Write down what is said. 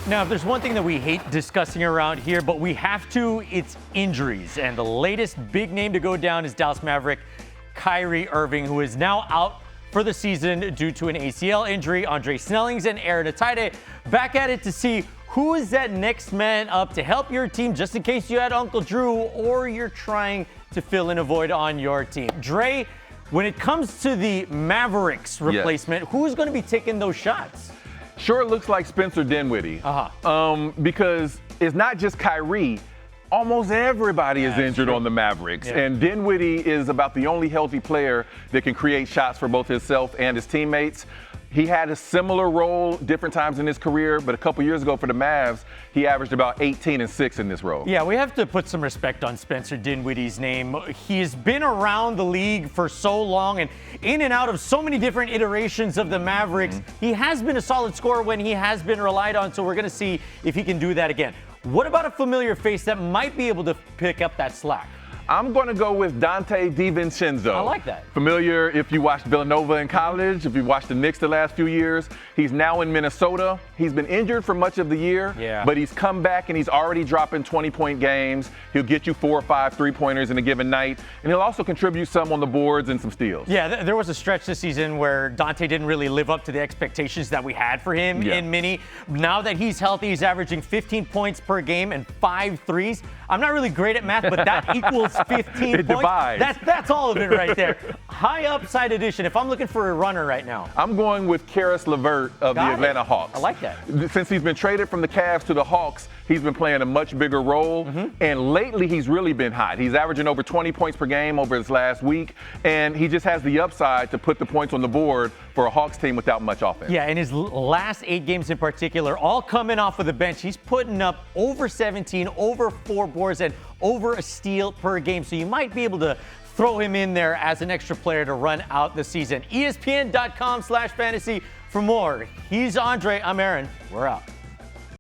Now, if there's one thing that we hate discussing around here, but we have to, it's injuries. And the latest big name to go down is Dallas Maverick Kyrie Irving, who is now out for the season due to an ACL injury. Andre Snellings and Aaron Ataide back at it to see who is that next man up to help your team, just in case you had Uncle Drew or you're trying to fill in a void on your team. Dre, when it comes to the Mavericks replacement, who's going to be taking those shots? Sure looks like Spencer Dinwiddie. Because it's not just Kyrie. Almost everybody is injured on the Mavericks. And Dinwiddie is about the only healthy player that can create shots for both himself and his teammates. He had a similar role different times in his career, but a couple years ago for the Mavs, he averaged about 18 and 6 in this role. Yeah, we have to put some respect on Spencer Dinwiddie's name. He's been around the league for so long and in and out of so many different iterations of the Mavericks. He has been a solid scorer when he has been relied on, so we're going to see if he can do that again. What about a familiar face that might be able to pick up that slack? I'm going to go with Donte Divincenzo. I like that. Familiar if you watched Villanova in college, if you watched the Knicks the last few years. He's now in Minnesota. He's been injured for much of the year, but he's come back and he's already dropping 20-point games. He'll get you 4 or 5 three-pointers in a given night, and he'll also contribute some on the boards and some steals. Yeah, there was a stretch this season where Donte didn't really live up to the expectations that we had for him in Mini. Now that he's healthy, he's averaging 15 points per game and 5 threes. I'm not really great at math, but that equals 15 points. That's all of it right there. High upside edition. If I'm looking for a runner right now, I'm going with Caris LeVert of the Atlanta Hawks. I like that. Since he's been traded from the Cavs to the Hawks, he's been playing a much bigger role. And lately, he's really been hot. He's averaging over 20 points per game over his last week. And he just has the upside to put the points on the board for a Hawks team without much offense. Yeah, and his last 8 games in particular, all coming off of the bench, he's putting up over 17, over 4 boards, and over a steal per game. So you might be able to throw him in there as an extra player to run out the season. espn.com/fantasy for more. He's Andre. I'm Aaron. We're out.